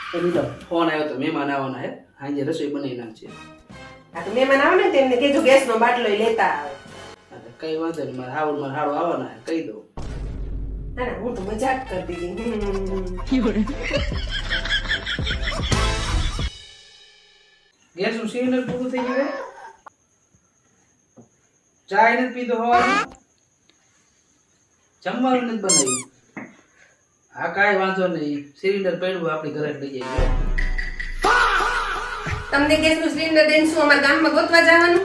Phone આવ્યો તો મહેમાન આવવાના હે હાજે રસોઈ બનાવી નાખશે. આ તો મહેમાન આવે ને તેમને કીધું ગેસનો બાટલો લેતા આવે. હા તો કઈ વાંધો નહીં, મારા હાવડ આવવાના હે કહી દઉં. ના ના હું તો મજાક કરતી હતી. ગેસનું સિલિન્ડર પૂરું થઈ ગયું. ચા નથી પીધો હવાનું, જમવાનું નથી બનાવ્યું. હા કાંઈ વાંધો નહીં, સિલિન્ડર પડ્યું આપણી ઘરે લઈ જઈએ. તમને ગેસનું સિલિન્ડર દઈને શું અમારા ગામમાં ગોતવા જવાનું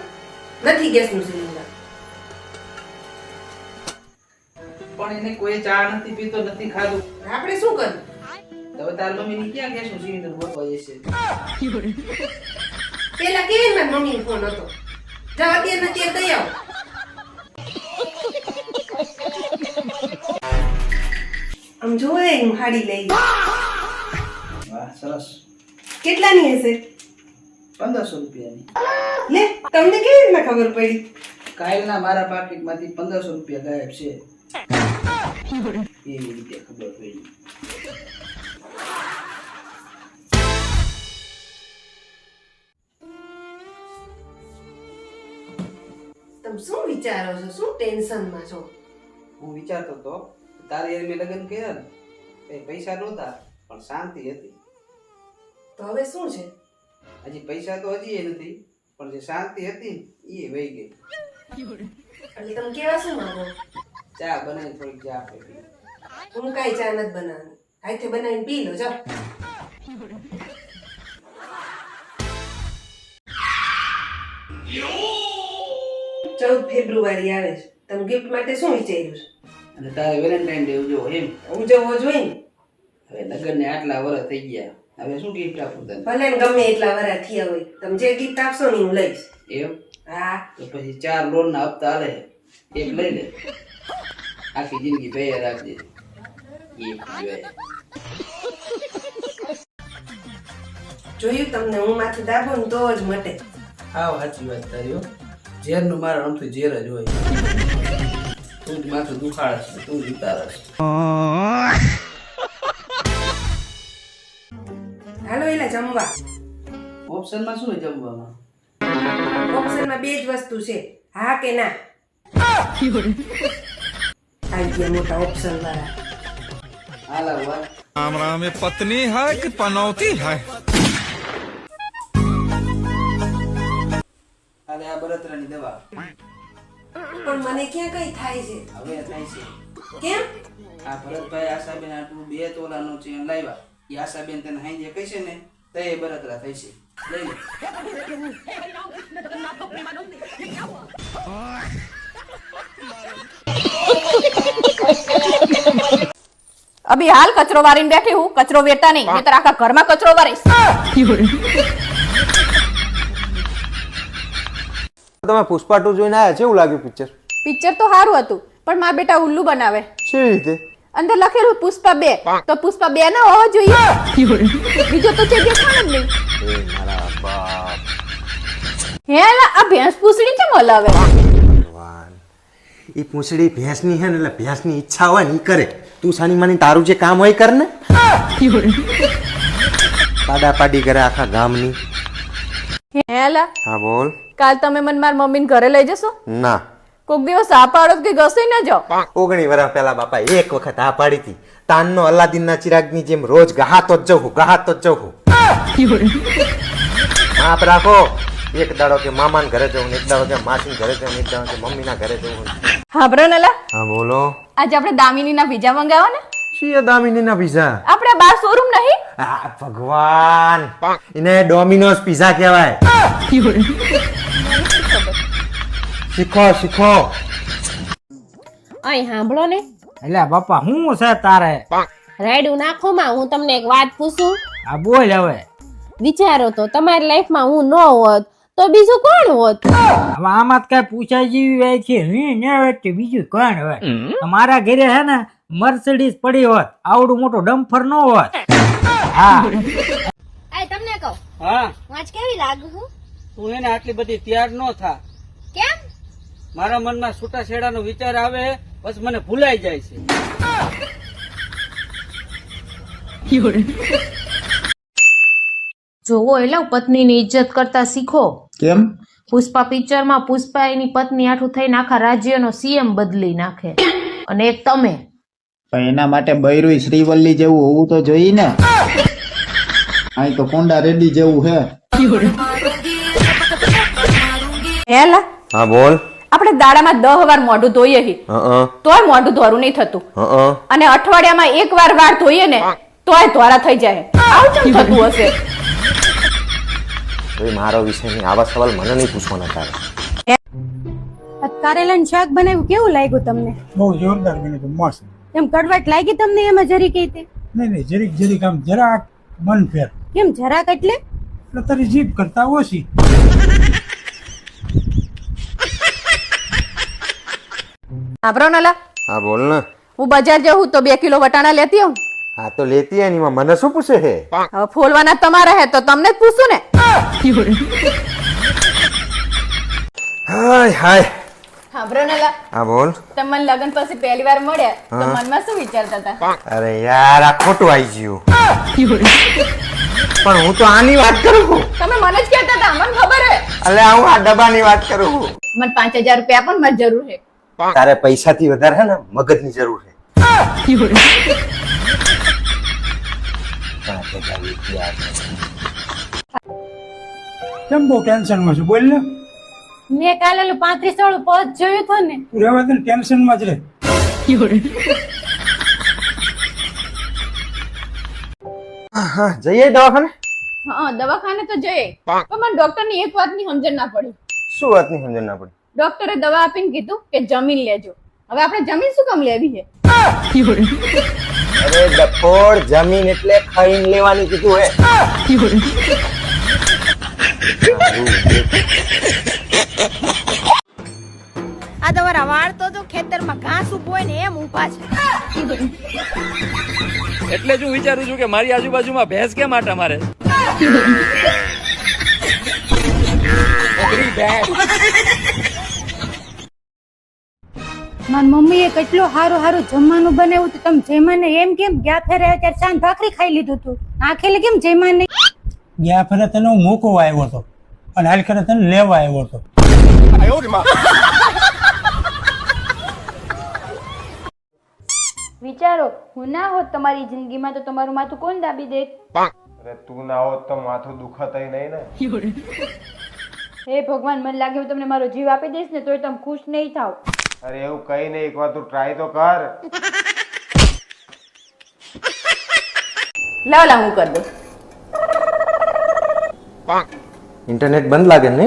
નથી? ગેસનું સિલિન્ડર પણ એને કોઈ ચા નથી પીતો, નથી ખાધું. આપણે શું કરવું? તો હવે તાર મમ્મીની ક્યાં ગેસનું સિલિન્ડર ગોતવા જશે? પેલા કેવી મારી મમ્મીનો ફોન હતો, જાવ અત્યારે નથી દઈ આવો. આમ જોવે હું હાડી લઈ ગઈ. વાહ સરસ. કેટલાની હશે? 1500 રૂપિયાની. લે તમને કેવી રીતના ખબર પડી? કાલના મારા પાકીટમાંથી 1500 રૂપિયા ગાયબ છે. એવી રીતે ખબર પડી. તમે શું વિચારો છો? શું ટેન્શનમાં છો? હું વિચારતો હતો તારી હારે મેં લગ્ન કર્યા ને, કઈ પૈસા નહોતા પણ શાંતિ હતી. તો હવે શું છે? હજી પૈસા તો હજી એ નથી, પણ જે શાંતિ હતી ને એ વહી ગઈ. એટલે તમે કેવા શું માંગો? ચા બનાવી થોડીક ચા આપી. હું કાંઈ ચા નથી બનાવવાની, હાથે બનાવીને પી લો જાઓ. 14 ફેબ્રુઆરી આવે છે, તમે ગિફ્ટ માટે શું વિચાર્યું છે? અને તારે વેલેન્ટાઇન ડે ઉજવો એમ? ઉજવવો જોઈએ ને. હવે લગ્નને આટલા વર્ષ થઈ ગયા, હવે શું ગિફ્ટ આપું તને? ભલે ને ગમે એટલા વરા થયા હોય, તમે જે ગિફ્ટ આપશો ને હું લઈશ. એમ? હા તો પછી 4 લોનના હપ્તા હાલે, એક લઈ લે, આખી જિંદગી ભેયા રાખજે. એક જોઈએ. જોયું તમને, હું માથું દાબું ને તો જ મટે. હાવ સાચી વાત તારી હો. ઝેરનું મારા આમથી ઝેર જ હોય. તું જ માથું દુખાડશ, તું જ ઉતારશ. હાલો એલા જમવા. ઓપ્શનમાં શું હોય જમવામાં? ઓપ્શનમાં 2 જ વસ્તુ છે, હા કે ના. આવી ગયા મોટા ઓપ્શન વાળા. હાલ આવવા. हमरा में पत्नी है कि पनौती है? હાલે આ બળતરાની દવા. પણ મને ક્યાં કઈ થાય છે? હવે થાય છે. કેમ? આ ભરતભાઈ આશાબેન આટલું 2 તોલાનું ચેન લાવ્યા. એ આશાબેન તને હાંજે કહેશે ને તો એ બળતરા થઈ છે. લઈ લે. अभी हाल कचरो वारीने बैठी हूँ, कचरो वेरता नहीं, नहीं तो आखा घर में कचरो वारीश। તમે પુષ્પા 2 જોઈને આયા, કેવું લાગ્યું પિક્ચર? पिक्चर तो हारू हतुं, पण मारा बेटा उल्लू बनावे। કેવી રીતે? अंदर लखेलू पुष्पा 2, तो पुष्पा 2 ना होવો જોઈએ। બીજો તો છે દેખાણ જ નહીં। એ મારા બાપ, હેલા આ ભેંસ પૂછડી કેમ હલાવે? ભગવાન, ઈ પૂંછડી ભેંસની હે ને, એટલે ભેંસની ઈચ્છા હોય ને ઈ કરે. તું સાની માની તારું જે કામ હોય કર ને. પાડા પાડી કરે આખા ગામની. હેલા હા બોલ. કાલ તમે મને માર મમ્મીને ઘરે લઈ જશો? ના, કોક દિવસ આ પાડો કે ઘસઈ ન જાઓ। 19 વર્ષ પહેલા બાપા એક વખત આ પાડી હતી. તાનનો અલ્લાદીનના ચિરાગની જેમ રોજ ગહાતો જ જવું, ગહાતો જ જવું. માપ રાખો. એક દાડો કે મામાના ઘરે જવું, એક દાડો કે માસીના ઘરે જવું, એક દાડો કે મમ્મીના ઘરે જવું. હા બ્રોનલા, હા બોલો. આજે આપણે દામિનીના પિઝા મંગાવો ને? શી દામિનીના પિઝા? આપણે બાર શોરૂમ નહીં? આ ભગવાન, એને ડોમિનોઝ પિઝા કહેવાય. શીખો શીખો. અહીં સાંભળો ને, એટલે બાપા હું છે તારે? રાયડું નાખો માં હું તમને એક વાત પૂછું. આ બોલ હવે. વિચારો તો તમારી લાઈફમાં હું ન હોત તો બીજું કોણ હોત? હવે આમાં તો કઈ પૂછાય જેવી વાત છે ને, હોય તો બીજું કોણ હોય? તમારા ઘરે હે ને મર્સિડીઝ પડી હોત, આવડું મોટું ડમ્ફર ન હોત. હા આ તમને કહું, હા વાંચ કેવી લાગુ છું? તું એને આટલી બધી તૈયાર ન થા. કેમ? મારા મનમાં છૂટાછેડાનો વિચાર આવે બસ મને ભૂલાઈ જાય છે. જોવો એટલે પત્નીની ઇજ્જત કરતા શીખો. કેમ? પુષ્પા પિક્ચરમાં પુષ્પા એની પત્ની આઠું થઈને આખા રાજ્યનો સીએમ બદલી નાખે અને એક તમે. પણ એના માટે બૈરું શ્રીવલ્લી જેવું હોવું તો જોઈએ ને. અહીં તો કોંડા રેડી જેવું હે. હેલા હા બોલ. આપણે દાડામાં 10 વાર મોઢું ધોઈએ હી તોય મોઢું ધોરું નહીં થતું અને અઠવાડિયામાં 1 વાર વાળ ધોઈએ ને તોય ધોરા થઈ જાય. આવું કેમ થતું હશે? મારો વિષય નહીં, આવા સવાલ મને નહીં પૂછવાના તારે. કારેલાનું શાક બનાવ્યું કેવું લાગ્યું તમને? બહુ જોરદાર બન્યું, મસ્ત. એમ કડવાટ લાગી તમને એમાં જરી કઈ તે? નહીં જરીક આમ જરાક મન ફેર. કેમ જરાક એટલે? એટલે તારી જીભ કરતા ઓછી. સાંભળો નલા, હા બોલ ને. હું બજાર જાઉં તો 2 કિલો વટાણા લેતી આવું. હા તો લેતી આય ની, મને શું પૂછે હે? હવે ફોલવાના તમારા હે તો તમને જ પૂછું ને. હાય હાય. સાંભળો નલા, હા બોલ. તમને લગન પછી પહેલી વાર મળ્યા તો મનમાં શું વિચારતા હતા? અરે યાર આ ખોટું આવી ગયું. પણ હું તો આની વાત કરું છું. તમે મને જ કહેતા હતા, મને ખબર હે. અલે હું આ ડબ્બાની વાત કરું છું. મને 5000 રૂપિયા પણ મારી જરૂર છે. તારે પૈસાથી વધારે હે ને મગજની જરૂર છે. કેમ બહુ ટેન્શનમાં છું? બોલ ને. મેં કાલે 35 વાળું પદ જોયું હતું ને. તું રહેવા દે ને, ટેન્શનમાં જ રહે. હા જઈએ દવાખાને. હા દવાખાને તો જઈએ પણ મને ડોક્ટરની એક વાતની સમજણ ના પડી. શું વાતની સમજણ ના પડી? ડોક્ટરે દવા આપીને કીધું કે જમીન લેજો. હવે આપણે જમીન શું કામ લેવી છે? અરે ડફોડ, જમીન એટલે ખાઈને લેવાની કીધું હે. આ તમારા વાળ તો ખેતરમાં ઘાસ ઉભો હોય ને એમ ઊભા છે. એટલે જ હું વિચારું છું કે મારી આજુબાજુમાં ભેંસ કેમ આટા મારે. મારી મમ્મીએ કેટલું સારું જમવાનું બનાવ્યું હતું. તમે જયમાને એમ કેમ ગયા ફેરે ત્યારે સાંજ ભાખરી ખાઈ લીધું હતું? આખેલે કેમ જયમાન નહીં? ગયા ફેરે તને હું મૂકવા આવ્યો હતો અને હાલ ફેરે તને લેવા આવ્યો હતો. વિચારો, હું ના હોત તમારી જિંદગીમાં તો તમારું માથું કોણ દાબી દે? અરે તું ના હોત તો માથું દુખાતાય નહીં ને. હે ભગવાન, મને લાગે હું તમને મારો જીવ આપી દઈશ ને તોય તમે ખુશ નહીં થાવ. અરે એવું કઈ નહીં, એકવાર તું ટ્રાય તો કર. લાવ હું કરી દઉં. ઇન્ટરનેટ બંધ લાગે ને?